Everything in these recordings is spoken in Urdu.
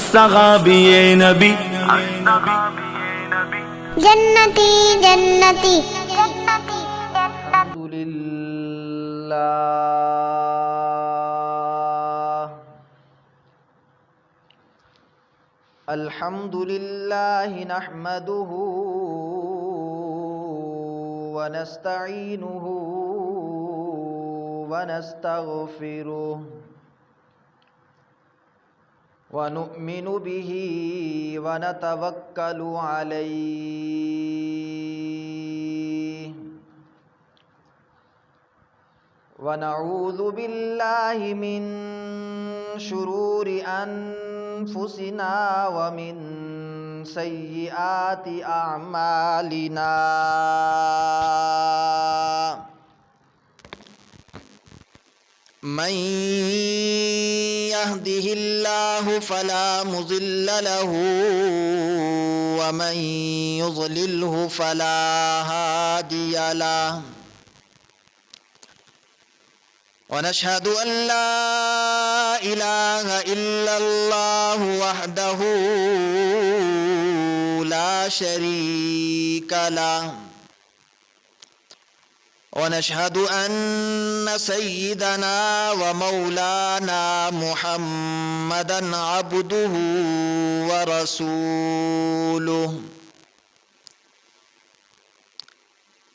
صحابی نبی جنتی جنتی الحمد للہ الحمد للہ نحمده ونستعینه ونستغفره ونؤمن به ونتوکل علیہ ونعوذ باللہ من شرور انفسنا ومن سیئات اعمالنا من يهده الله فلا مضل له ومن يضلله فلا هادي له ونشهد أن لا إله إلا الله وحده لا شريك له ونشهد أن سيدنا ومولانا محمدًا عبده ورسوله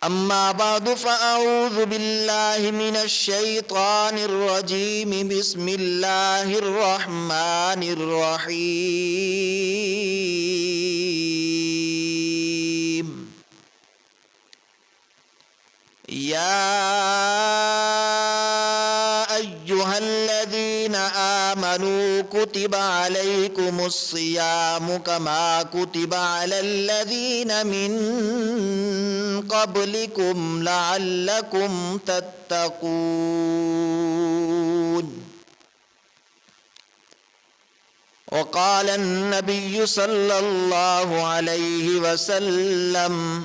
أما بعد فأعوذ بالله من الشيطان الرجيم بسم الله الرحمن الرحيم يا أيها الذين آمنوا كتب عليكم الصيام كما كتب على الذين من قبلكم لعلكم تتقون وقال النبي صلى الله عليه وسلم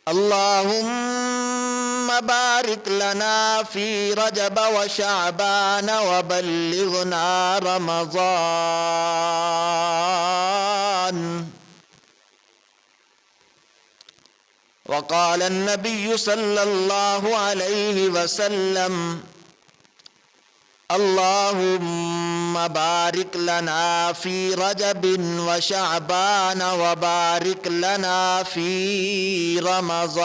اللهم بارك لنا في رجب وشعبان وبلغنا رمضان وقال النبي صلى الله عليه وسلم اللهم بارك لنا في رجب وشعبان وبارك لنا في رمضان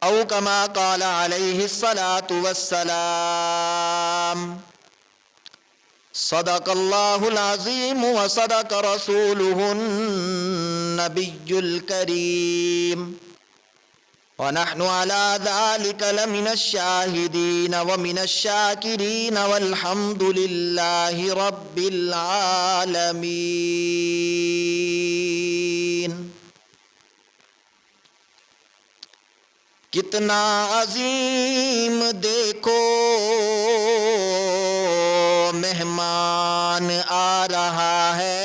أو كما قال عليه الصلاة والسلام صدق الله العظيم وصدق رسوله النبي الكريم ونحن على ذلك لمن الشاهدين ومن الشاكرين والحمد لله رب العالمين کتنا عظیم دیکھو مہمان آ رہا ہے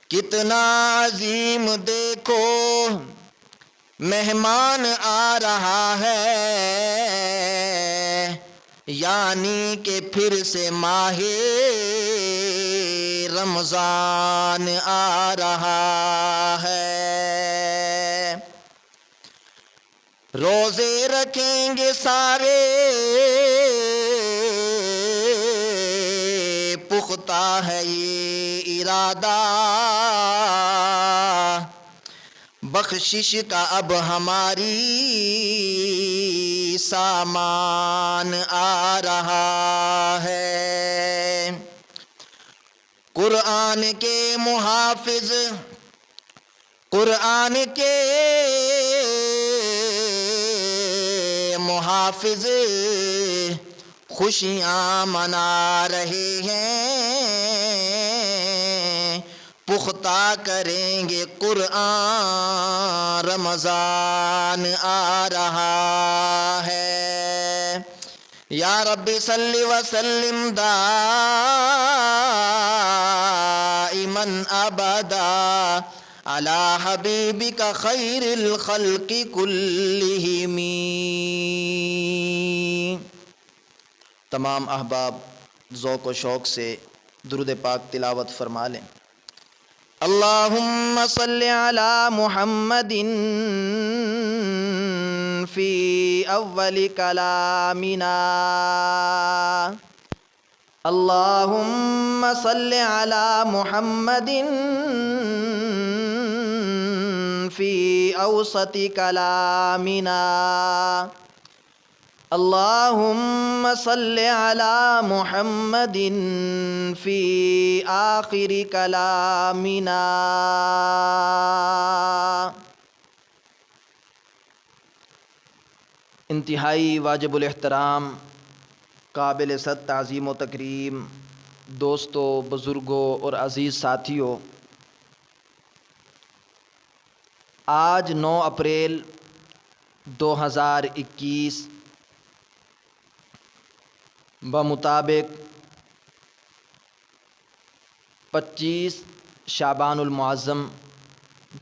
کتنا عظیم دیکھو مہمان آ رہا ہے یعنی کہ پھر سے ماہ رمضان آ رہا ہے روزے رکھیں گے سارے پختہ ہے یہ ارادہ بخشش کا اب ہماری سامان آ رہا ہے قرآن کے محافظ قرآن کے محافظ خوشیاں منا رہے ہیں پختہ کریں گے قرآن رمضان آ رہا ہے یا رب صلی وسلم دائما ابدا علی حبیبک خیر الخلق کلہم تمام احباب ذوق و شوق سے درود پاک تلاوت فرما لیں۔ اللہم صلی علی محمد فی اول کلامنا، اللہم صلی علی محمد فی اوسط کلامنا، اللہم صلی علی محمد فی آخر کلامنا۔ انتہائی واجب الاحترام، قابل صد تعظیم و تکریم دوستوں، بزرگوں اور عزیز ساتھیوں، آج 9 اپریل 2021 بمطابق 25 شعبان المعظم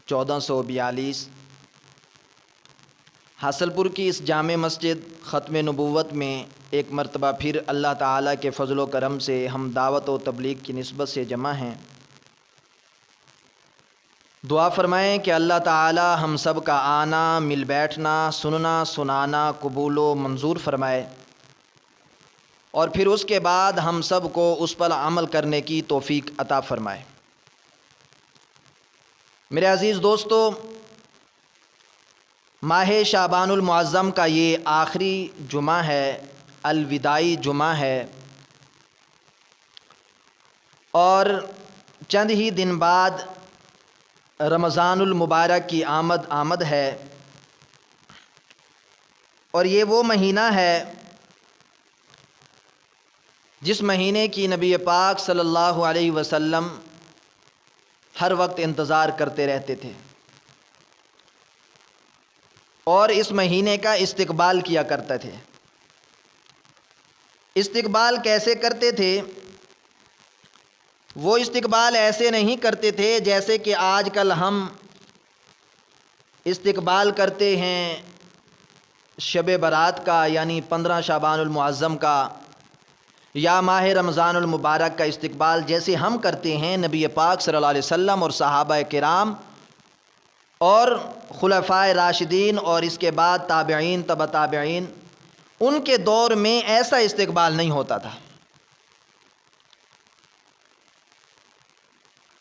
1442 حاصل پور کی اس جامع مسجد ختم نبوت میں ایک مرتبہ پھر اللہ تعالیٰ کے فضل و کرم سے ہم دعوت و تبلیغ کی نسبت سے جمع ہیں۔ دعا فرمائیں کہ اللہ تعالیٰ ہم سب کا آنا، مل بیٹھنا، سننا سنانا قبول و منظور فرمائے، اور پھر اس کے بعد ہم سب کو اس پر عمل کرنے کی توفیق عطا فرمائے۔ میرے عزیز دوستو، ماہ شعبان المعظم کا یہ آخری جمعہ ہے، الوداعی جمعہ ہے، اور چند ہی دن بعد رمضان المبارک کی آمد ہے، اور یہ وہ مہینہ ہے جس مہینے کی نبی پاک صلی اللہ علیہ وسلم ہر وقت انتظار کرتے رہتے تھے، اور اس مہینے کا استقبال کیا کرتے تھے۔ استقبال کیسے کرتے تھے؟ وہ استقبال ایسے نہیں کرتے تھے جیسے کہ آج کل ہم استقبال کرتے ہیں شب برات کا، یعنی 15 شعبان المعظم کا، یا ماہ رمضان المبارک کا استقبال جیسے ہم کرتے ہیں۔ نبی پاک صلی اللہ علیہ وسلم اور صحابہ کرام اور خلفائے راشدین اور اس کے بعد تابعین، تبع تابعین، ان کے دور میں ایسا استقبال نہیں ہوتا تھا۔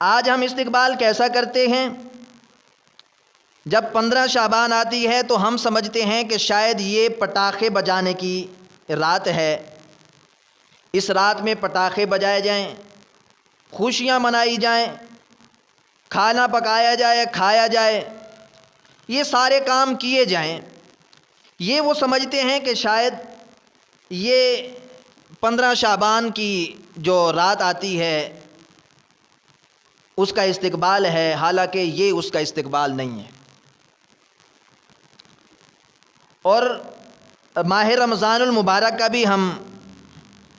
آج ہم استقبال کیسا کرتے ہیں؟ جب 15 شعبان آتی ہے تو ہم سمجھتے ہیں کہ شاید یہ پٹاخے بجانے کی رات ہے، اس رات میں پٹاخے بجائے جائیں، خوشیاں منائی جائیں، کھانا پکایا جائے، کھایا جائے، یہ سارے کام کیے جائیں۔ یہ وہ سمجھتے ہیں کہ شاید یہ 15 شعبان کی جو رات آتی ہے اس کا استقبال ہے، حالانکہ یہ اس کا استقبال نہیں ہے۔ اور ماہ رمضان المبارک کا بھی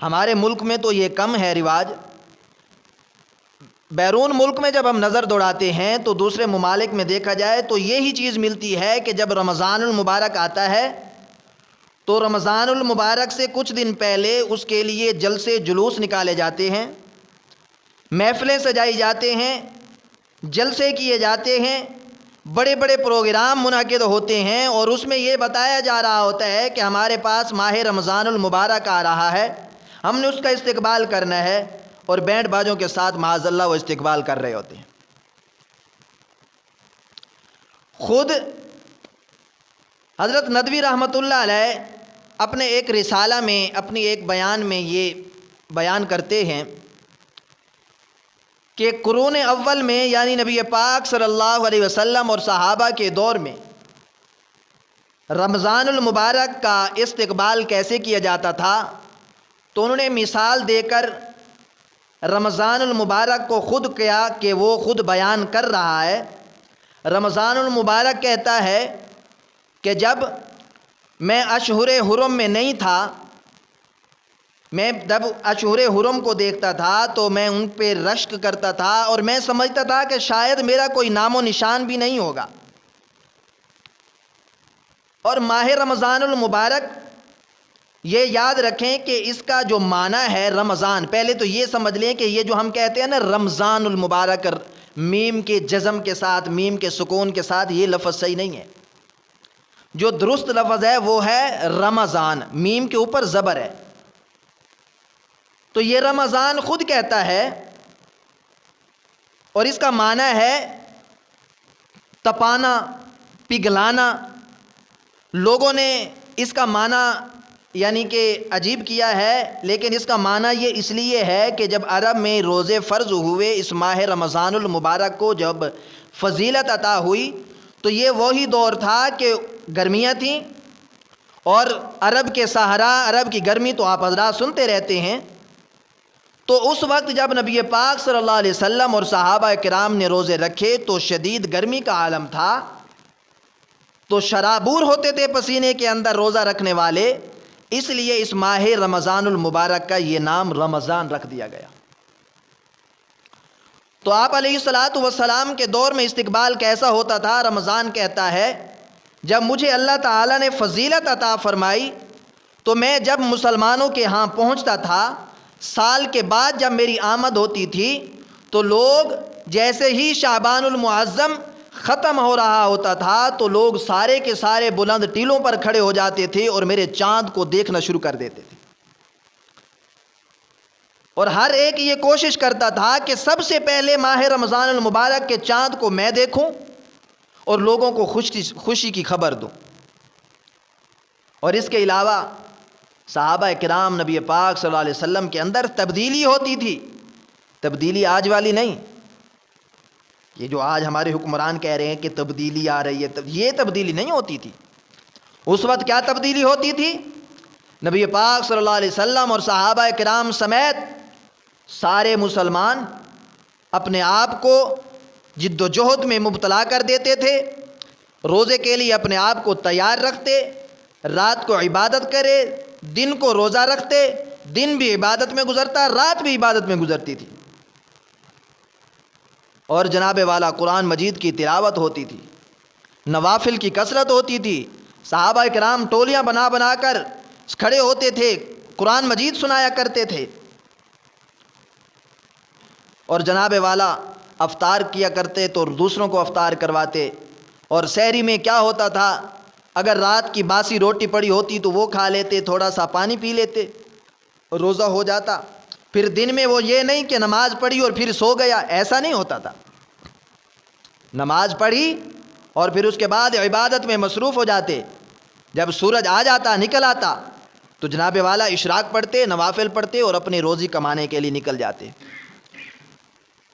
ہمارے ملک میں تو یہ کم ہے رواج۔ بیرون ملک میں جب ہم نظر دوڑاتے ہیں تو دوسرے ممالک میں دیکھا جائے تو یہی چیز ملتی ہے کہ جب رمضان المبارک آتا ہے تو رمضان المبارک سے کچھ دن پہلے اس کے لیے جلسے جلوس نکالے جاتے ہیں، محفلیں سجائی جاتے ہیں، جلسے کیے جاتے ہیں، بڑے بڑے پروگرام منعقد ہوتے ہیں، اور اس میں یہ بتایا جا رہا ہوتا ہے کہ ہمارے پاس ماہ رمضان المبارک آ رہا ہے، ہم نے اس کا استقبال کرنا ہے، اور بینڈ باجوں کے ساتھ معاذ اللہ وہ استقبال کر رہے ہوتے ہیں۔ خود حضرت ندوی رحمۃ اللہ علیہ اپنے ایک رسالہ میں، اپنی ایک بیان میں یہ بیان کرتے ہیں کہ قرون اول میں، یعنی نبی پاک صلی اللہ علیہ وسلم اور صحابہ کے دور میں رمضان المبارک کا استقبال کیسے کیا جاتا تھا، تو انہوں نے مثال دے کر رمضان المبارک کو خود کیا کہ وہ خود بیان کر رہا ہے۔ رمضان المبارک کہتا ہے کہ جب میں اشہر حرم میں نہیں تھا، میں جب اشہر حرم کو دیکھتا تھا تو میں ان پہ رشک کرتا تھا، اور میں سمجھتا تھا کہ شاید میرا کوئی نام و نشان بھی نہیں ہوگا۔ اور ماہ رمضان المبارک یہ یاد رکھیں کہ اس کا جو معنی ہے رمضان، پہلے تو یہ سمجھ لیں کہ یہ جو ہم کہتے ہیں نا رمضان المبارک، میم کے جزم کے ساتھ، میم کے سکون کے ساتھ، یہ لفظ صحیح نہیں ہے۔ جو درست لفظ ہے وہ ہے رمضان، میم کے اوپر زبر ہے۔ تو یہ رمضان خود کہتا ہے، اور اس کا معنی ہے تپانا، پگھلانا۔ لوگوں نے اس کا معنی یعنی کہ عجیب کیا ہے، لیکن اس کا معنی یہ اس لیے ہے کہ جب عرب میں روزے فرض ہوئے، اس ماہ رمضان المبارک کو جب فضیلت عطا ہوئی، تو یہ وہی دور تھا کہ گرمیاں تھیں، اور عرب کے صحرا، عرب کی گرمی تو آپ حضرات سنتے رہتے ہیں۔ تو اس وقت جب نبی پاک صلی اللہ علیہ وسلم اور صحابہ کرام نے روزے رکھے تو شدید گرمی کا عالم تھا، تو شرابور ہوتے تھے پسینے کے اندر روزہ رکھنے والے، اس لیے اس ماہ رمضان المبارک کا یہ نام رمضان رکھ دیا گیا۔ تو آپ علیہ الصلاۃ والسلام کے دور میں استقبال کیسا ہوتا تھا؟ رمضان کہتا ہے جب مجھے اللہ تعالیٰ نے فضیلت عطا فرمائی تو میں جب مسلمانوں کے ہاں پہنچتا تھا، سال کے بعد جب میری آمد ہوتی تھی، تو لوگ جیسے ہی شعبان المعظم ختم ہو رہا ہوتا تھا تو لوگ سارے کے سارے بلند ٹیلوں پر کھڑے ہو جاتے تھے اور میرے چاند کو دیکھنا شروع کر دیتے تھے، اور ہر ایک یہ کوشش کرتا تھا کہ سب سے پہلے ماہ رمضان المبارک کے چاند کو میں دیکھوں اور لوگوں کو خوشی کی خبر دوں۔ اور اس کے علاوہ صحابہ کرام نبی پاک صلی اللہ علیہ وسلم کے اندر تبدیلی ہوتی تھی، تبدیلی آج والی نہیں، یہ جو آج ہمارے حکمران کہہ رہے ہیں کہ تبدیلی آ رہی ہے، یہ تبدیلی نہیں ہوتی تھی۔ اس وقت کیا تبدیلی ہوتی تھی؟ نبی پاک صلی اللہ علیہ وسلم اور صحابہ کرام سمیت سارے مسلمان اپنے آپ کو جد و جہد میں مبتلا کر دیتے تھے، روزے کے لیے اپنے آپ کو تیار رکھتے، رات کو عبادت کرے، دن کو روزہ رکھتے، دن بھی عبادت میں گزرتا، رات بھی عبادت میں گزرتی تھی، اور جناب والا قرآن مجید کی تلاوت ہوتی تھی، نوافل کی کثرت ہوتی تھی۔ صحابہ کرام ٹولیاں بنا بنا کر کھڑے ہوتے تھے، قرآن مجید سنایا کرتے تھے، اور جناب والا افطار کیا کرتے تو دوسروں کو افطار کرواتے۔ اور سحری میں کیا ہوتا تھا؟ اگر رات کی باسی روٹی پڑی ہوتی تو وہ کھا لیتے، تھوڑا سا پانی پی لیتے، روزہ ہو جاتا۔ پھر دن میں وہ یہ نہیں کہ نماز پڑھی اور پھر سو گیا، ایسا نہیں ہوتا تھا۔ نماز پڑھی اور پھر اس کے بعد عبادت میں مصروف ہو جاتے۔ جب سورج آ جاتا، نکل آتا، تو جناب والا اشراق پڑھتے، نوافل پڑھتے اور اپنی روزی کمانے کے لیے نکل جاتے۔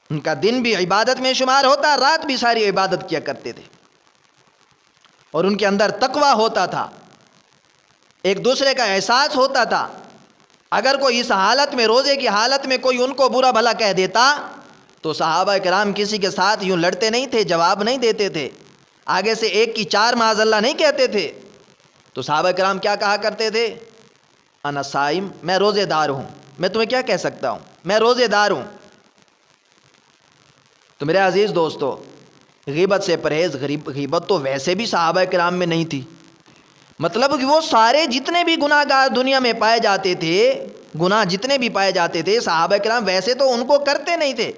ان کا دن بھی عبادت میں شمار ہوتا، رات بھی ساری عبادت کیا کرتے تھے، اور ان کے اندر تقویٰ ہوتا تھا، ایک دوسرے کا احساس ہوتا تھا۔ اگر کوئی اس حالت میں، روزے کی حالت میں کوئی ان کو برا بھلا کہہ دیتا تو صحابہ کرام کسی کے ساتھ یوں لڑتے نہیں تھے، جواب نہیں دیتے تھے، آگے سے ایک کی چار معاذ اللہ نہیں کہتے تھے۔ تو صحابہ کرام کیا کہا کرتے تھے؟ انا صائم، میں روزے دار ہوں، میں تمہیں کیا کہہ سکتا ہوں، میں روزے دار ہوں۔ تو میرے عزیز دوستو، غیبت سے پرہیز، غیبت تو ویسے بھی صحابہ کرام میں نہیں تھی، مطلب کہ وہ سارے جتنے بھی گناہ گار دنیا میں پائے جاتے تھے، گناہ جتنے بھی پائے جاتے تھے، صحابہ کرام ویسے تو ان کو کرتے نہیں تھے۔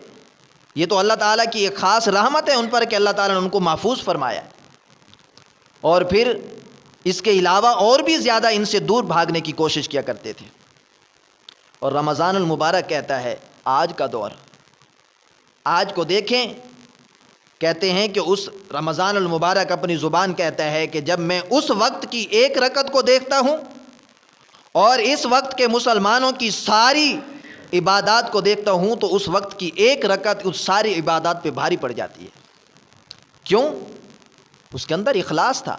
یہ تو اللہ تعالیٰ کی ایک خاص رحمت ہے ان پر کہ اللہ تعالیٰ نے ان کو محفوظ فرمایا، اور پھر اس کے علاوہ اور بھی زیادہ ان سے دور بھاگنے کی کوشش کیا کرتے تھے۔ اور رمضان المبارک کہتا ہے آج کا دور، آج کو دیکھیں، کہتے ہیں کہ اس رمضان المبارک اپنی زبان کہتا ہے کہ جب میں اس وقت کی ایک رکعت کو دیکھتا ہوں اور اس وقت کے مسلمانوں کی ساری عبادات کو دیکھتا ہوں تو اس وقت کی ایک رکعت اس ساری عبادات پہ بھاری پڑ جاتی ہے۔ کیوں؟ اس کے اندر اخلاص تھا،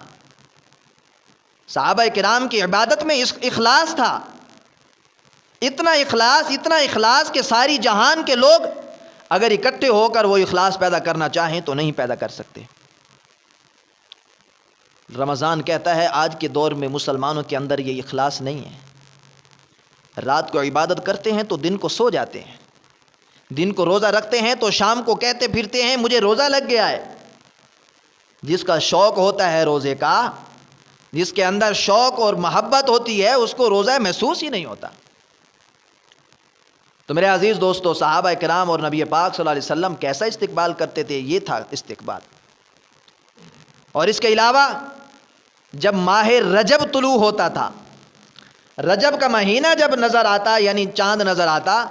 صحابہ کرام کی عبادت میں اخلاص تھا، اتنا اخلاص کہ ساری جہان کے لوگ اگر اکٹھے ہو کر وہ اخلاص پیدا کرنا چاہیں تو نہیں پیدا کر سکتے۔ رمضان کہتا ہے آج کے دور میں مسلمانوں کے اندر یہ اخلاص نہیں ہے، رات کو عبادت کرتے ہیں تو دن کو سو جاتے ہیں، دن کو روزہ رکھتے ہیں تو شام کو کہتے پھرتے ہیں مجھے روزہ لگ گیا ہے۔ جس کا شوق ہوتا ہے روزے کا جس کے اندر شوق اور محبت ہوتی ہے اس کو روزہ محسوس ہی نہیں ہوتا۔ تو میرے عزیز دوستو، صحابہ کرام اور نبی پاک صلی اللہ علیہ وسلم کیسا استقبال کرتے تھے؟ یہ تھا استقبال۔ اور اس کے علاوہ جب ماہ رجب طلوع ہوتا تھا، رجب کا مہینہ جب نظر آتا، یعنی چاند نظر آتا،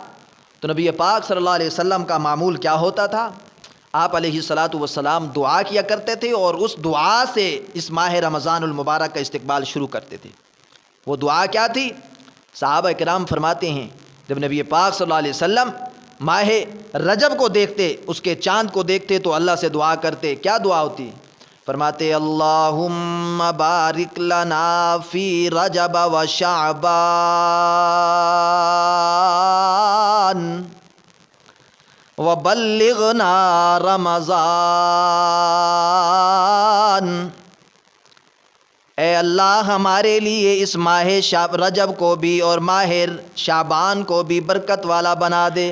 تو نبی پاک صلی اللہ علیہ وسلم کا معمول کیا ہوتا تھا؟ آپ علیہ الصلاۃ والسلام دعا کیا کرتے تھے اور اس دعا سے اس ماہ رمضان المبارک کا استقبال شروع کرتے تھے۔ وہ دعا کیا تھی؟ صحابہ کرام فرماتے ہیں جب نبی پاک صلی اللہ علیہ وسلم ماہ رجب کو دیکھتے، اس کے چاند کو دیکھتے تو اللہ سے دعا کرتے۔ کیا دعا ہوتی؟ فرماتے اللہم بارک لنا فی رجب و شعبان وبلغنا رمضان۔ اے اللہ ہمارے لیے اس ماہ رجب کو بھی اور ماہ شعبان کو بھی برکت والا بنا دے۔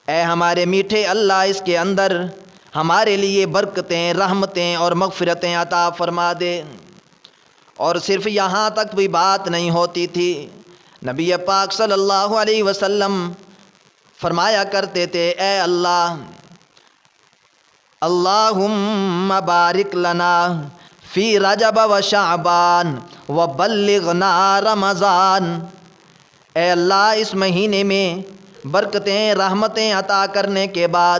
اے ہمارے میٹھے اللہ، اس کے اندر ہمارے لیے برکتیں، رحمتیں اور مغفرتیں عطا فرما دے۔ اور صرف یہاں تک بھی بات نہیں ہوتی تھی، نبی پاک صلی اللہ علیہ وسلم فرمایا کرتے تھے اے اللہ، اللہم بارک لنا فی رجب و شعبان وبلغنا رمضان۔ اے اللہ اس مہینے میں برکتیں، رحمتیں عطا کرنے کے بعد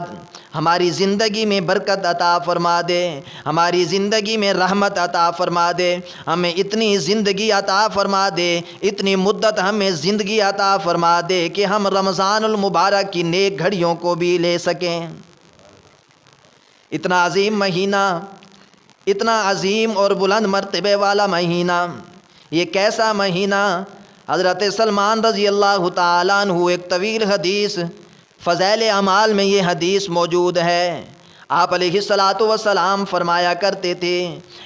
ہماری زندگی میں برکت عطا فرما دے، ہماری زندگی میں رحمت عطا فرما دے، ہمیں اتنی زندگی عطا فرما دے، اتنی مدت ہمیں زندگی عطا فرما دے کہ ہم رمضان المبارک کی نیک گھڑیوں کو بھی لے سکیں۔ اتنا عظیم مہینہ، اتنا عظیم اور بلند مرتبے والا مہینہ، یہ کیسا مہینہ؟ حضرت سلمان رضی اللہ تعالیٰ عنہ ایک طویل حدیث، فضائل اعمال میں یہ حدیث موجود ہے۔ آپ علیہ الصلاۃ والسلام فرمایا کرتے تھے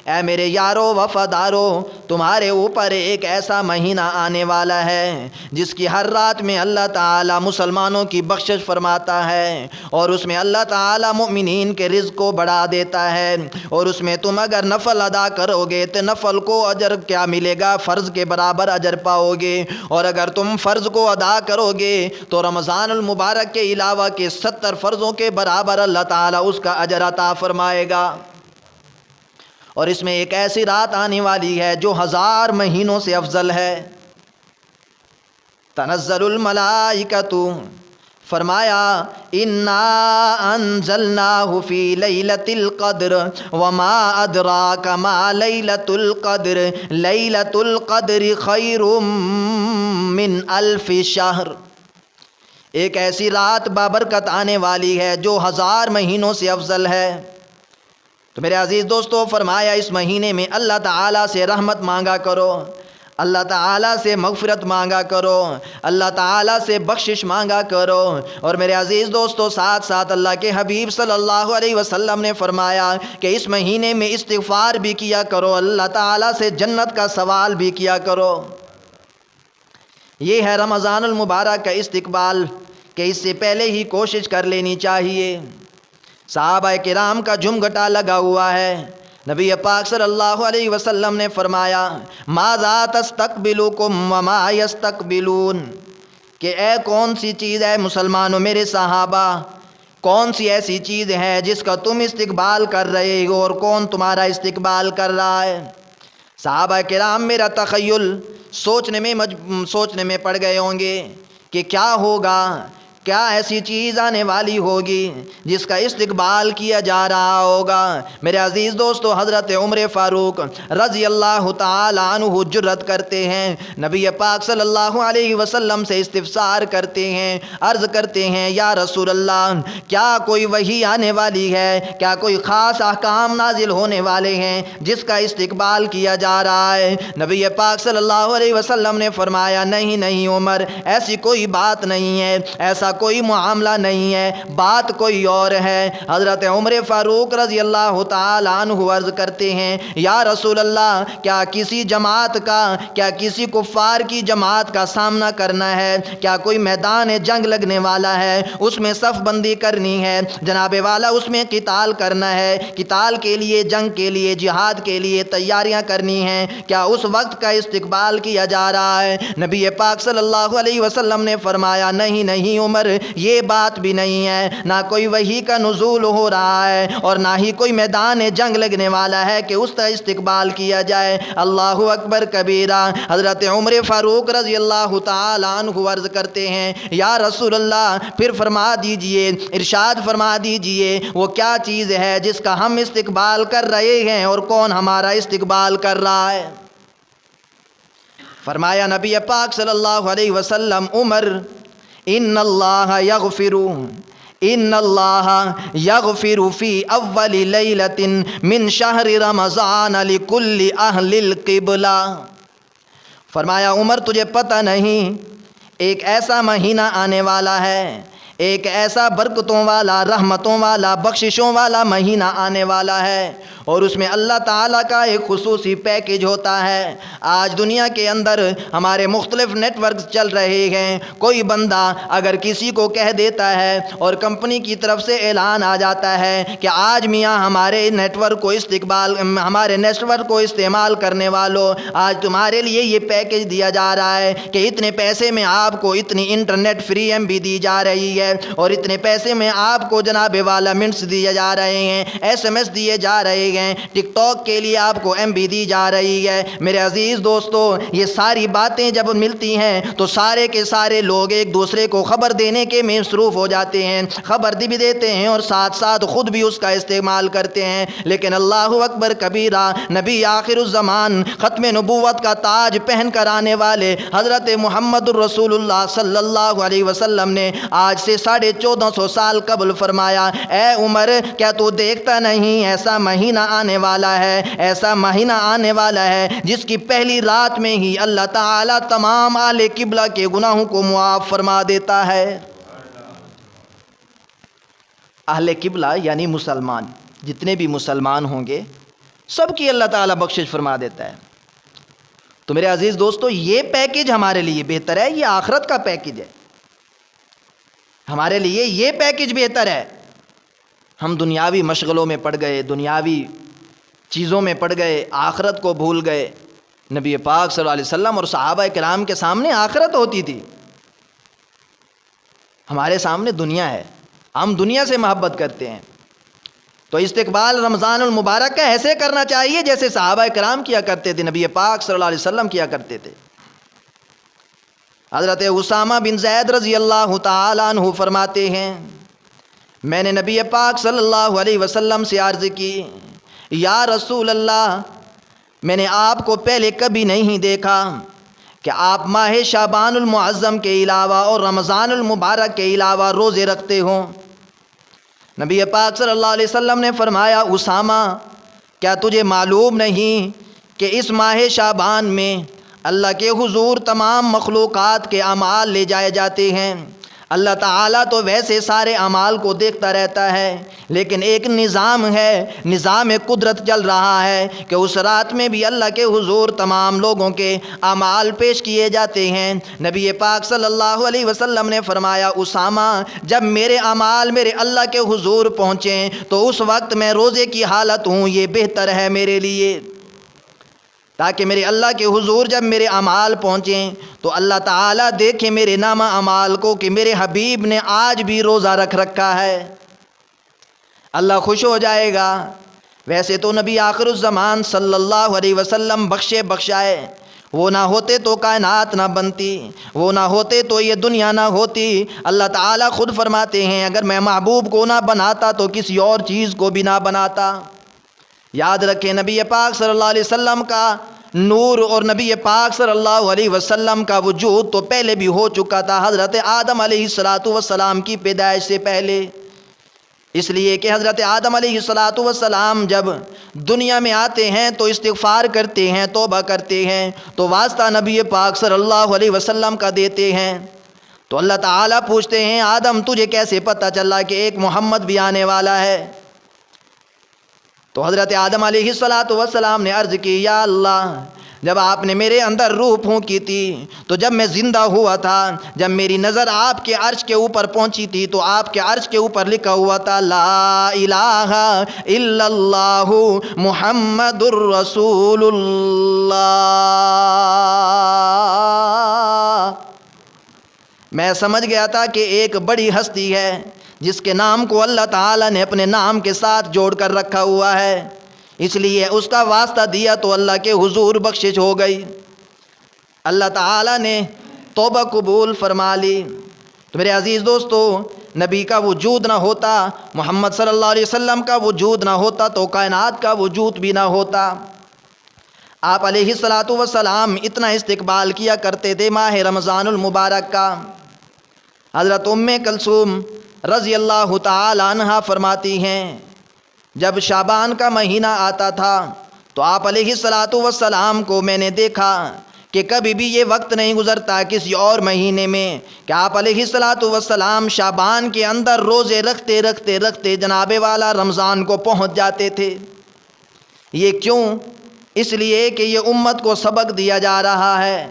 اے میرے یارو وفادارو، تمہارے اوپر ایک ایسا مہینہ آنے والا ہے جس کی ہر رات میں اللہ تعالیٰ مسلمانوں کی بخشش فرماتا ہے، اور اس میں اللہ تعالیٰ مؤمنین کے رزق کو بڑھا دیتا ہے، اور اس میں تم اگر نفل ادا کرو گے تو نفل کو اجر کیا ملے گا؟ فرض کے برابر اجر پاؤ گے، اور اگر تم فرض کو ادا کرو گے تو رمضان المبارک کے علاوہ کے 70 فرضوں کے برابر اللہ تعالیٰ اس کا اجر عطا فرمائے گا۔ اور اس میں ایک ایسی رات آنے والی ہے جو 1000 مہینوں سے افضل ہے۔ تنزل الملائکۃ، فرمایا انا انزلناہ فی لیلۃ القدر وما ادراک ما لیلۃ القدر لیلۃ القدر خیر من 1000 شہر۔ ایک ایسی رات بابرکت آنے والی ہے جو 1000 مہینوں سے افضل ہے۔ تو میرے عزیز دوستو، فرمایا اس مہینے میں اللہ تعالیٰ سے رحمت مانگا کرو، اللہ تعالیٰ سے مغفرت مانگا کرو، اللہ تعالیٰ سے بخشش مانگا کرو۔ اور میرے عزیز دوستو، ساتھ ساتھ اللہ کے حبیب صلی اللہ علیہ وسلم نے فرمایا کہ اس مہینے میں استغفار بھی کیا کرو، اللہ تعالیٰ سے جنت کا سوال بھی کیا کرو۔ یہ ہے رمضان المبارک کا استقبال کہ اس سے پہلے ہی کوشش کر لینی چاہیے۔ صحابہ کرام کا جھمگھٹا لگا ہوا ہے۔ نبی پاک صلی اللہ علیہ وسلم نے فرمایا ماذا تستقبلکم وما یستقبلون، کہ اے کون سی چیز ہے مسلمانوں، میرے صحابہ، کون سی ایسی چیز ہے جس کا تم استقبال کر رہے ہو اور کون تمہارا استقبال کر رہا ہے؟ صحابہ کرام میرا تخیل سوچنے میں پڑ گئے ہوں گے کہ کیا ہوگا، کیا ایسی چیز آنے والی ہوگی جس کا استقبال کیا جا رہا ہوگا۔ میرے عزیز دوستو، حضرت عمر فاروق رضی اللہ تعالی عنہ جرأت کرتے ہیں، نبی پاک صلی اللہ علیہ وسلم سے استفسار کرتے ہیں، عرض کرتے ہیں یا رسول اللہ، کیا کوئی وحی آنے والی ہے، کیا کوئی خاص احکام نازل ہونے والے ہیں جس کا استقبال کیا جا رہا ہے؟ نبی پاک صلی اللہ علیہ وسلم نے فرمایا نہیں عمر، ایسی کوئی بات نہیں ہے، ایسا کوئی معاملہ نہیں ہے، بات کوئی اور ہے۔ حضرت عمر فاروق رضی اللہ تعالیٰ عنہ عرض کرتے ہیں یا رسول اللہ، کیا کسی جماعت کا، کیا کسی کفار کی جماعت کا سامنا کرنا ہے؟ کیا کوئی میدان جنگ لگنے والا ہے، اس میں صف بندی کرنی ہے جناب والا، اس میں قتال کرنا ہے، قتال کے لیے، جنگ کے لیے، جہاد کے لیے تیاریاں کرنی ہیں، کیا اس وقت کا استقبال کیا جا رہا ہے؟ نبی پاک صلی اللہ علیہ وسلم نے فرمایا نہیں نہیں عمر، یہ بات بھی نہیں ہے، نہ کوئی وحی کا نزول ہو رہا ہے اور نہ ہی کوئی میدان جنگ لگنے والا ہے کہ اس کا استقبال کیا جائے۔ اللہ اکبر کبیرہ۔ حضرت عمر فاروق رضی اللہ تعالیٰ عنہ عرض کرتے ہیں یا رسول اللہ، پھر فرما دیجئے، ارشاد فرما دیجئے وہ کیا چیز ہے جس کا ہم استقبال کر رہے ہیں اور کون ہمارا استقبال کر رہا ہے؟ فرمایا نبی پاک صلی اللہ علیہ وسلم عمر، ان اللہ یغفر فی اول لیلۃ من شہر رمضان لکل اہل القبلہ۔ فرمایا عمر، تجھے پتہ نہیں ایک ایسا مہینہ آنے والا ہے، ایک ایسا برکتوں والا، رحمتوں والا، بخششوں والا مہینہ آنے والا ہے، اور اس میں اللہ تعالیٰ کا ایک خصوصی پیکج ہوتا ہے۔ آج دنیا کے اندر ہمارے مختلف نیٹ ورکس چل رہے ہیں، کوئی بندہ اگر کسی کو کہہ دیتا ہے اور کمپنی کی طرف سے اعلان آ جاتا ہے کہ آج میاں ہمارے نیٹ ورک کو ہمارے نیٹ ورک کو استعمال کرنے والوں، آج تمہارے لیے یہ پیکج دیا جا رہا ہے کہ اتنے پیسے میں آپ کو اتنی انٹرنیٹ فری ایم بی دی جا رہی ہے، اور اتنے پیسے میں آپ کو جناب والا منٹس دیے جا رہے ہیں، ایس ایم ایس دیے جا رہے ہیں، ٹک ٹاک کے لیے آپ کو ایم بی دی جا رہی ہے۔ میرے عزیز دوستو، یہ ساری باتیں جب ملتی ہیں تو سارے کے سارے لوگ ایک دوسرے کو خبر دینے کے میں مصروف ہو جاتے ہیں، خبر بھی دیتے ہیں اور ساتھ ساتھ خود بھی اس کا استعمال کرتے ہیں۔ لیکن اللہ اکبر کبیرہ، نبی آخر الزمان، ختم نبوت کا تاج پہن کر آنے والے حضرت محمد الرسول اللہ صلی اللہ علیہ وسلم نے آج سے 1450 سال قبل فرمایا، اے عمر، کیا تو دیکھتا نہیں ایسا مہینہ آنے والا ہے، ایسا مہینہ آنے والا ہے جس کی پہلی رات میں ہی اللہ تعالیٰ تمام اہل قبلہ کے گناہوں کو معاف فرما دیتا ہے۔ اہل قبلہ یعنی مسلمان، جتنے بھی مسلمان ہوں گے سب کی اللہ تعالیٰ بخشش فرما دیتا ہے۔ تو میرے عزیز دوستو، یہ پیکج ہمارے لیے بہتر ہے، یہ آخرت کا پیکج ہے، ہمارے لیے یہ پیکج بہتر ہے۔ ہم دنیاوی مشغلوں میں پڑ گئے، دنیاوی چیزوں میں پڑ گئے، آخرت کو بھول گئے۔ نبی پاک صلی اللہ علیہ وسلم اور صحابہ کرام کے سامنے آخرت ہوتی تھی، ہمارے سامنے دنیا ہے، ہم دنیا سے محبت کرتے ہیں۔ تو استقبال رمضان المبارک کا ایسے کرنا چاہیے جیسے صحابہ کرام کیا کرتے تھے، نبی پاک صلی اللہ علیہ وسلم کیا کرتے تھے۔ حضرت اسامہ بن زید رضی اللہ تعالیٰ عنہ فرماتے ہیں، میں نے نبی پاک صلی اللہ علیہ وسلم سے عرض کی، یا رسول اللہ، میں نے آپ کو پہلے کبھی نہیں دیکھا کہ آپ ماہ شعبان المعظم کے علاوہ اور رمضان المبارک کے علاوہ روزے رکھتے ہوں۔ نبی پاک صلی اللہ علیہ وسلم نے فرمایا، اسامہ، کیا تجھے معلوم نہیں کہ اس ماہ شعبان میں اللہ کے حضور تمام مخلوقات کے اعمال لے جائے جاتے ہیں؟ اللہ تعالیٰ تو ویسے سارے اعمال کو دیکھتا رہتا ہے، لیکن ایک نظام ہے، نظام قدرت چل رہا ہے کہ اس رات میں بھی اللہ کے حضور تمام لوگوں کے اعمال پیش کیے جاتے ہیں۔ نبی پاک صلی اللہ علیہ وسلم نے فرمایا، اسامہ، جب میرے اعمال میرے اللہ کے حضور پہنچیں تو اس وقت میں روزے کی حالت ہوں، یہ بہتر ہے میرے لیے، تاکہ میرے اللہ کے حضور جب میرے اعمال پہنچیں تو اللہ تعالیٰ دیکھے میرے نامہ اعمال کو کہ میرے حبیب نے آج بھی روزہ رکھ رکھا ہے، اللہ خوش ہو جائے گا۔ ویسے تو نبی آخر الزمان صلی اللہ علیہ وسلم بخشے بخشائے، وہ نہ ہوتے تو کائنات نہ بنتی، وہ نہ ہوتے تو یہ دنیا نہ ہوتی۔ اللہ تعالیٰ خود فرماتے ہیں، اگر میں محبوب کو نہ بناتا تو کسی اور چیز کو بھی نہ بناتا۔ یاد رکھیں، نبی پاک صلی اللہ علیہ وسلم کا نور اور نبی پاک صلی اللہ علیہ وسلم کا وجود تو پہلے بھی ہو چکا تھا، حضرت آدم علیہ السلام کی پیدائش سے پہلے، اس لیے کہ حضرت آدم علیہ السلام جب دنیا میں آتے ہیں تو استغفار کرتے ہیں، توبہ کرتے ہیں، تو واسطہ نبی پاک صلی اللہ علیہ وسلم کا دیتے ہیں۔ تو اللہ تعالیٰ پوچھتے ہیں آدم تجھے کیسے پتہ چلا کہ ایک محمد بھی آنے والا ہے؟ تو حضرت آدم علیہ السلام نے عرض کی یا اللہ، جب آپ نے میرے اندر روح پھونکی تھی تو جب میں زندہ ہوا تھا، جب میری نظر آپ کے عرش کے اوپر پہنچی تھی تو آپ کے عرش کے اوپر لکھا ہوا تھا لا الہ الا اللہ محمد الرسول اللہ۔ میں سمجھ گیا تھا کہ ایک بڑی ہستی ہے جس کے نام کو اللہ تعالیٰ نے اپنے نام کے ساتھ جوڑ کر رکھا ہوا ہے، اس لیے اس کا واسطہ دیا تو اللہ کے حضور بخشش ہو گئی، اللہ تعالیٰ نے توبہ قبول فرما لی۔ تو میرے عزیز دوستو، نبی کا وجود نہ ہوتا، محمد صلی اللہ علیہ وسلم کا وجود نہ ہوتا تو کائنات کا وجود بھی نہ ہوتا۔ آپ علیہ السلام اتنا استقبال کیا کرتے تھے ماہ رمضان المبارک کا۔ حضرت ام کلثوم رضی اللہ تعالی عنہا فرماتی ہیں جب شعبان کا مہینہ آتا تھا تو آپ علیہ السلام کو میں نے دیکھا کہ کبھی بھی یہ وقت نہیں گزرتا کسی اور مہینے میں کہ آپ علیہ السلام شعبان کے اندر روزے رکھتے رکھتے رکھتے جناب والا رمضان کو پہنچ جاتے تھے۔ یہ کیوں؟ اس لیے کہ یہ امت کو سبق دیا جا رہا ہے،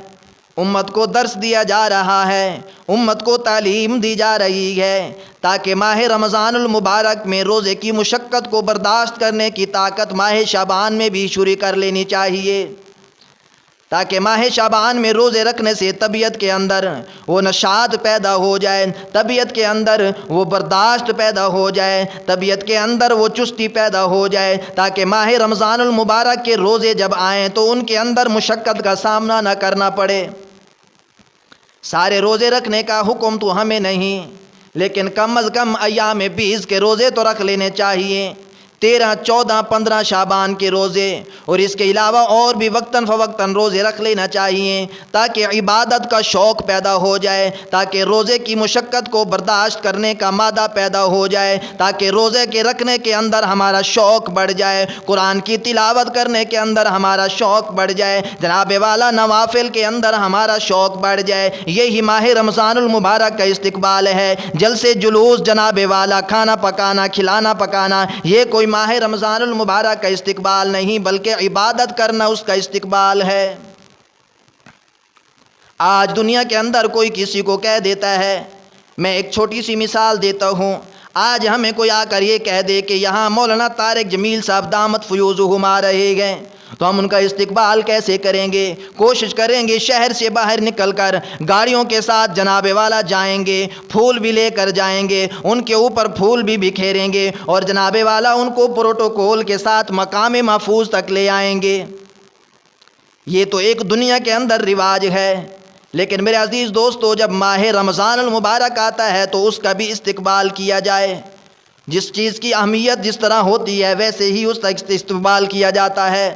امت کو درس دیا جا رہا ہے، امت کو تعلیم دی جا رہی ہے، تاکہ ماہ رمضان المبارک میں روزے کی مشقت کو برداشت کرنے کی طاقت ماہ شعبان میں بھی شروع کر لینی چاہیے، تاکہ ماہ شعبان میں روزے رکھنے سے طبیعت کے اندر وہ نشاط پیدا ہو جائے، طبیعت کے اندر وہ برداشت پیدا ہو جائے، طبیعت کے اندر وہ چستی پیدا ہو جائے، تاکہ ماہ رمضان المبارک کے روزے جب آئیں تو ان کے اندر مشقت کا سامنا نہ کرنا پڑے۔ سارے روزے رکھنے کا حکم تو ہمیں نہیں، لیکن کم از کم ایام 20 کے روزے تو رکھ لینے چاہیے، 13، 14، 15 شعبان کے روزے، اور اس کے علاوہ اور بھی وقتاً فوقتاً روزے رکھ لینا چاہیے تاکہ عبادت کا شوق پیدا ہو جائے، تاکہ روزے کی مشقت کو برداشت کرنے کا مادہ پیدا ہو جائے، تاکہ روزے کے رکھنے کے اندر ہمارا شوق بڑھ جائے، قرآن کی تلاوت کرنے کے اندر ہمارا شوق بڑھ جائے، جناب والا نوافل کے اندر ہمارا شوق بڑھ جائے۔ یہی ماہ رمضان المبارک کا استقبال ہے، جلسے جلوس جناب والا کھانا پکانا کھلانا پکانا، یہ کوئی ماہ رمضان المبارک کا استقبال نہیں بلکہ عبادت کرنا اس کا استقبال ہے۔ آج دنیا کے اندر کوئی کسی کو کہہ دیتا ہے، میں ایک چھوٹی سی مثال دیتا ہوں، آج ہمیں کوئی آ کر یہ کہہ دے کہ یہاں مولانا طارق جمیل صاحب دامت فیوزہم آ رہے گئے، تو ہم ان کا استقبال کیسے کریں گے؟ کوشش کریں گے شہر سے باہر نکل کر گاڑیوں کے ساتھ جناب والا جائیں گے، پھول بھی لے کر جائیں گے، ان کے اوپر پھول بھی بکھیریں گے، اور جناب والا ان کو پروٹوکول کے ساتھ مقام محفوظ تک لے آئیں گے۔ یہ تو ایک دنیا کے اندر رواج ہے، لیکن میرے عزیز دوستو، جب ماہ رمضان المبارک آتا ہے تو اس کا بھی استقبال کیا جائے۔ جس چیز کی اہمیت جس طرح ہوتی ہے ویسے ہی اس کا استقبال کیا جاتا ہے۔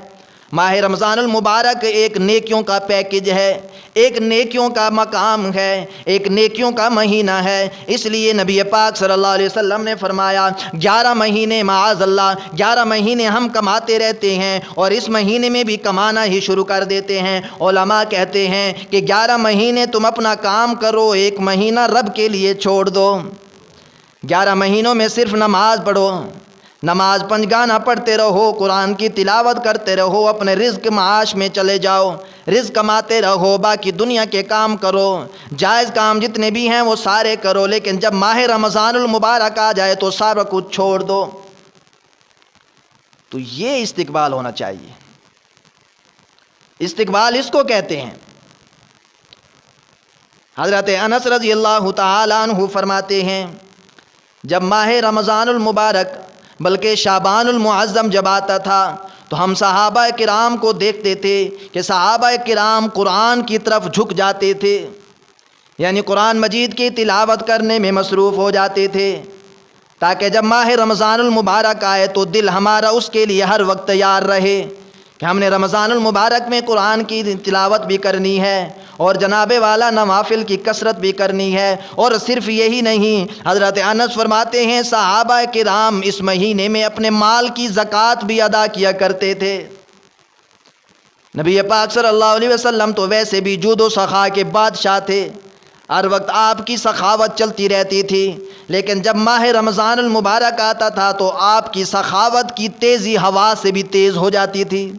ماہ رمضان المبارک ایک نیکیوں کا پیکج ہے، ایک نیکیوں کا مقام ہے، ایک نیکیوں کا مہینہ ہے، اس لیے نبی پاک صلی اللہ علیہ وسلم نے فرمایا 11 مہینے معاذ اللہ 11 مہینے ہم کماتے رہتے ہیں اور اس مہینے میں بھی کمانا ہی شروع کر دیتے ہیں۔ علماء کہتے ہیں کہ 11 مہینے تم اپنا کام کرو، ایک مہینہ رب کے لیے چھوڑ دو۔ 11 مہینوں میں صرف نماز پڑھو، نماز پنجگانہ پڑھتے رہو، قرآن کی تلاوت کرتے رہو، اپنے رزق معاش میں چلے جاؤ، رزق کماتے رہو، باقی دنیا کے کام کرو، جائز کام جتنے بھی ہیں وہ سارے کرو، لیکن جب ماہ رمضان المبارک آ جائے تو سارا کچھ چھوڑ دو۔ تو یہ استقبال ہونا چاہیے، استقبال اس کو کہتے ہیں۔ حضرت انس رضی اللہ تعالی عنہ فرماتے ہیں جب ماہ رمضان المبارک بلکہ شعبان المعظم جب آتا تھا تو ہم صحابہ کرام کو دیکھتے تھے کہ صحابہ کرام قرآن کی طرف جھک جاتے تھے، یعنی قرآن مجید کی تلاوت کرنے میں مصروف ہو جاتے تھے، تاکہ جب ماہ رمضان المبارک آئے تو دل ہمارا اس کے لیے ہر وقت تیار رہے کہ ہم نے رمضان المبارک میں قرآن کی تلاوت بھی کرنی ہے اور جناب والا نوافل کی کثرت بھی کرنی ہے۔ اور صرف یہی نہیں، حضرت انس فرماتے ہیں صحابہ کرام اس مہینے میں اپنے مال کی زکوٰۃ بھی ادا کیا کرتے تھے۔ نبی پاک صلی اللہ علیہ وسلم تو ویسے بھی جود و سخا کے بادشاہ تھے، ہر وقت آپ کی سخاوت چلتی رہتی تھی، لیکن جب ماہ رمضان المبارک آتا تھا تو آپ کی سخاوت کی تیزی ہوا سے بھی تیز ہو جاتی تھی،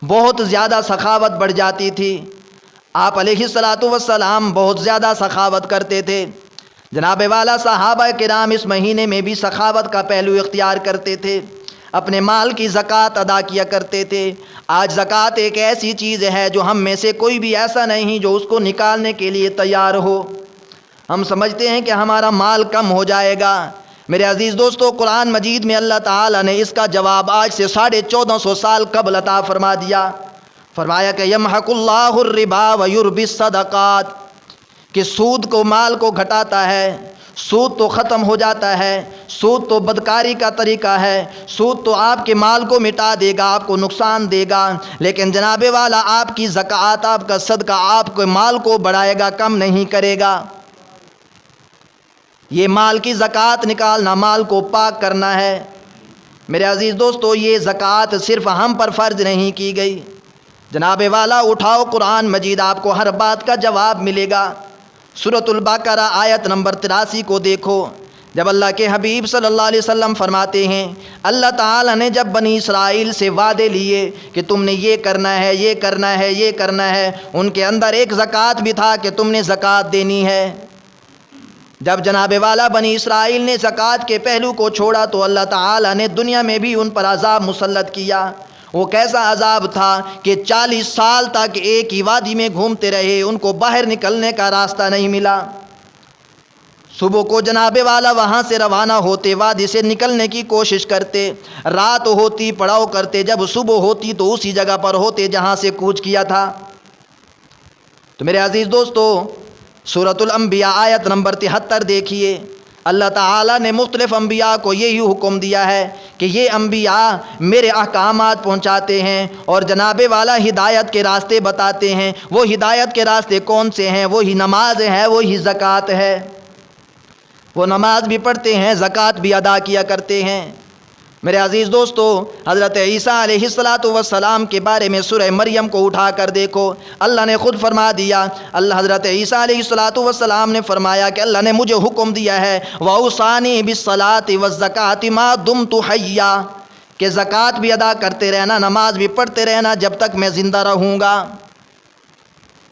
بہت زیادہ سخاوت بڑھ جاتی تھی۔ آپ علیہ الصلاۃ والسلام بہت زیادہ سخاوت کرتے تھے۔ جناب والا صحابہ کرام اس مہینے میں بھی سخاوت کا پہلو اختیار کرتے تھے، اپنے مال کی زکوٰۃ ادا کیا کرتے تھے۔ آج زکوٰۃ ایک ایسی چیز ہے جو ہم میں سے کوئی بھی ایسا نہیں جو اس کو نکالنے کے لیے تیار ہو۔ ہم سمجھتے ہیں کہ ہمارا مال کم ہو جائے گا۔ میرے عزیز دوستو، قرآن مجید میں اللہ تعالیٰ نے اس کا جواب آج سے 1450 سال قبل عطا فرما دیا۔ فرمایا کہ یمحق اللہ الربا ویربی الصدقات، کہ سود کو مال کو گھٹاتا ہے، سود تو ختم ہو جاتا ہے، سود تو بدکاری کا طریقہ ہے، سود تو آپ کے مال کو مٹا دے گا، آپ کو نقصان دے گا، لیکن جناب والا آپ کی زکوٰۃ، آپ کا صدقہ آپ کے مال کو بڑھائے گا، کم نہیں کرے گا۔ یہ مال کی زکوٰۃ نکالنا مال کو پاک کرنا ہے۔ میرے عزیز دوستو، یہ زکوٰۃ صرف ہم پر فرض نہیں کی گئی۔ جناب والا اٹھاؤ قرآن مجید، آپ کو ہر بات کا جواب ملے گا۔ سورۃ البقرہ آیت نمبر 83 کو دیکھو، جب اللہ کے حبیب صلی اللہ علیہ وسلم فرماتے ہیں اللہ تعالیٰ نے جب بنی اسرائیل سے وعدے لیے کہ تم نے یہ کرنا ہے، یہ کرنا ہے، یہ کرنا ہے، ان کے اندر ایک زکوٰۃ بھی تھا کہ تم نے زکوٰۃ دینی ہے۔ جب جناب والا بنی اسرائیل نے زکوٰۃ کے پہلو کو چھوڑا تو اللہ تعالیٰ نے دنیا میں بھی ان پر عذاب مسلط کیا۔ وہ کیسا عذاب تھا کہ 40 سال تک ایک ہی وادی میں گھومتے رہے، ان کو باہر نکلنے کا راستہ نہیں ملا۔ صبح کو جناب والا وہاں سے روانہ ہوتے، وادی سے نکلنے کی کوشش کرتے، رات ہوتی پڑاؤ کرتے، جب صبح ہوتی تو اسی جگہ پر ہوتے جہاں سے کوچ کیا تھا۔ تو میرے عزیز دوستو، سورۃ الانبیاء آیت نمبر 73 دیکھیے، اللہ تعالیٰ نے مختلف انبیاء کو یہی حکم دیا ہے کہ یہ انبیاء میرے احکامات پہنچاتے ہیں اور جناب والا ہدایت کے راستے بتاتے ہیں۔ وہ ہدایت کے راستے کون سے ہیں؟ وہی نماز ہے، وہی زکوٰۃ ہے۔ وہ نماز بھی پڑھتے ہیں، زکوٰۃ بھی ادا کیا کرتے ہیں۔ میرے عزیز دوستو، حضرت عیسیٰ علیہ السلام کے بارے میں سورہ مریم کو اٹھا کر دیکھو، اللہ نے خود فرما دیا، حضرت عیسیٰ علیہ السلام نے فرمایا کہ اللہ نے مجھے حکم دیا ہے وَأَوْصَانِي بِالصَّلَاةِ وَالزَّكَاةِ مَا دُمْتُ حَيًّا، کہ زکوٰۃ بھی ادا کرتے رہنا، نماز بھی پڑھتے رہنا جب تک میں زندہ رہوں گا۔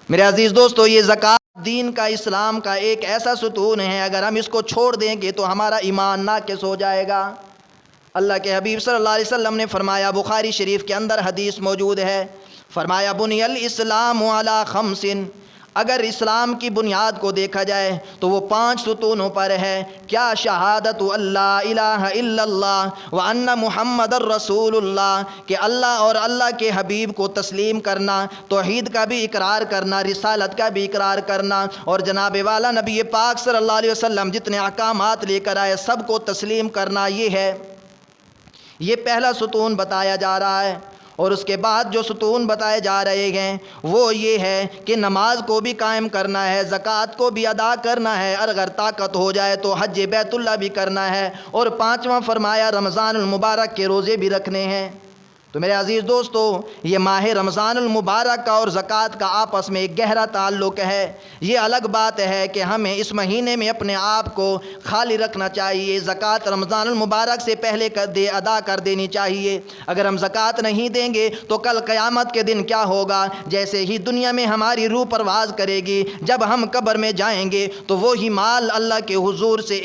میرے عزیز دوستو، یہ زکوٰۃ دین کا، اسلام کا ایک ایسا ستون ہے، اگر ہم اس کو چھوڑ دیں گے تو ہمارا ایمان ناقص ہو جائے گا۔ اللہ کے حبیب صلی اللہ علیہ وسلم نے فرمایا، بخاری شریف کے اندر حدیث موجود ہے، فرمایا بنی الاسلام علی خمس، اگر اسلام کی بنیاد کو دیکھا جائے تو وہ 5 ستونوں پر ہے۔ کیا؟ شہادت اللہ الہ الا اللہ وان محمد الرسول اللہ، کہ اللہ اور اللہ کے حبیب کو تسلیم کرنا، توحید کا بھی اقرار کرنا، رسالت کا بھی اقرار کرنا، اور جناب والا نبی پاک صلی اللہ علیہ وسلم جتنے احکامات لے کر آئے سب کو تسلیم کرنا، یہ پہلا ستون بتایا جا رہا ہے۔ اور اس کے بعد جو ستون بتائے جا رہے ہیں وہ یہ ہے کہ نماز کو بھی قائم کرنا ہے، زکوٰۃ کو بھی ادا کرنا ہے، اور اگر طاقت ہو جائے تو حج بیت اللہ بھی کرنا ہے، اور 5واں فرمایا رمضان المبارک کے روزے بھی رکھنے ہیں۔ تو میرے عزیز دوستو، یہ ماہ رمضان المبارک کا اور زکوٰۃ کا آپس میں ایک گہرا تعلق ہے۔ یہ الگ بات ہے کہ ہمیں اس مہینے میں اپنے آپ کو خالی رکھنا چاہیے، زکوٰۃ رمضان المبارک سے پہلے ادا کر دینی چاہیے۔ اگر ہم زکوٰۃ نہیں دیں گے تو کل قیامت کے دن کیا ہوگا؟ جیسے ہی دنیا میں ہماری روح پرواز کرے گی، جب ہم قبر میں جائیں گے تو وہی مال اللہ کے حضور سے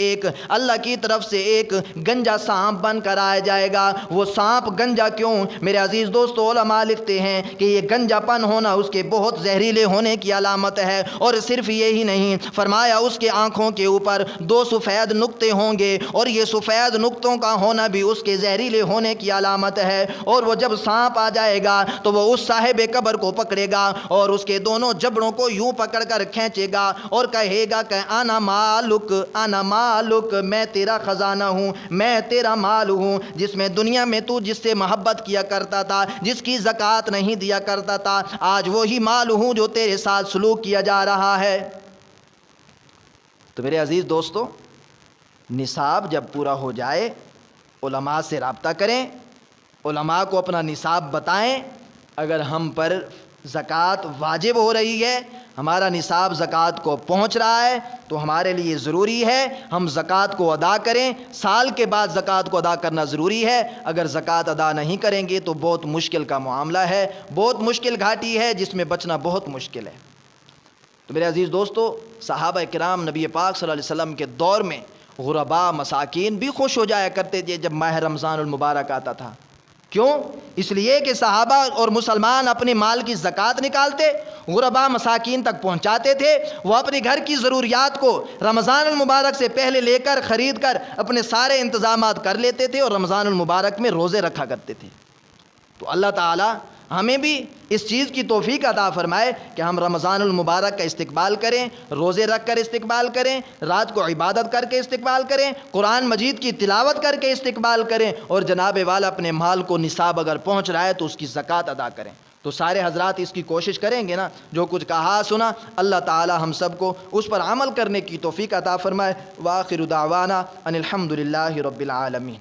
اللہ کی طرف سے ایک گنجا سانپ بن کر آیا جائے گا۔ وہ سانپ گنجا کیوں؟ میرے عزیز دوستو، علماء لکھتے ہیں کہ یہ گنجا پن ہونا اس کے بہت زہریلے ہونے کی علامت ہے، اور صرف یہی نہیں، فرمایا اس کے آنکھوں کے اوپر 2 سفید نقطے ہوں گے، اور یہ سفید نقطوں کا ہونا بھی اس کے زہریلے ہونے کی علامت ہے۔ اور وہ جب سانپ آ جائے گا تو وہ اس صاحب قبر کو پکڑے گا اور اس کے دونوں جبڑوں کو یوں پکڑ کر کھینچے گا اور کہے گا کہ انا مالک، انا مالک، میں تیرا خزانہ ہوں، میں تیرا مال ہوں، جس میں دنیا میں تو جس سے محبت کیا کرتا تھا، جس کی زکوٰۃ نہیں دیا کرتا تھا، آج وہی مال ہوں جو تیرے ساتھ سلوک کیا جا رہا ہے۔ تو میرے عزیز دوستو، نصاب جب پورا ہو جائے علماء سے رابطہ کریں، علماء کو اپنا نصاب بتائیں۔ اگر ہم پر زکوٰۃ واجب ہو رہی ہے، ہمارا نصاب زکوٰۃ کو پہنچ رہا ہے تو ہمارے لیے ضروری ہے ہم زکوٰۃ کو ادا کریں. سال کے بعد زکوٰۃ کو ادا کرنا ضروری ہے. اگر زکوٰۃ ادا نہیں کریں گے تو بہت مشکل کا معاملہ ہے, بہت مشکل گھاٹی ہے جس میں بچنا بہت مشکل ہے. تو میرے عزیز دوستو, صحابہ کرام نبی پاک صلی اللہ علیہ وسلم کے دور میں غرباء مساکین بھی خوش ہو جایا کرتے تھے جب ماہ رمضان المبارک آتا تھا. کیوں؟ اس لیے کہ صحابہ اور مسلمان اپنے مال کی زکوٰۃ نکالتے, غرباء مساکین تک پہنچاتے تھے. وہ اپنے گھر کی ضروریات کو رمضان المبارک سے پہلے لے کر خرید کر اپنے سارے انتظامات کر لیتے تھے اور رمضان المبارک میں روزے رکھا کرتے تھے. تو اللہ تعالی ہمیں بھی اس چیز کی توفیق عطا فرمائے کہ ہم رمضان المبارک کا استقبال کریں, روزے رکھ کر استقبال کریں, رات کو عبادت کر کے استقبال کریں, قرآن مجید کی تلاوت کر کے استقبال کریں, اور جناب والا اپنے مال کو نصاب اگر پہنچ رہا ہے تو اس کی زکوٰۃ ادا کریں. تو سارے حضرات اس کی کوشش کریں گے نا. جو کچھ کہا سنا اللہ تعالی ہم سب کو اس پر عمل کرنے کی توفیق عطا فرمائے. وآخر دعوانا ان الحمد للہ رب العالمین.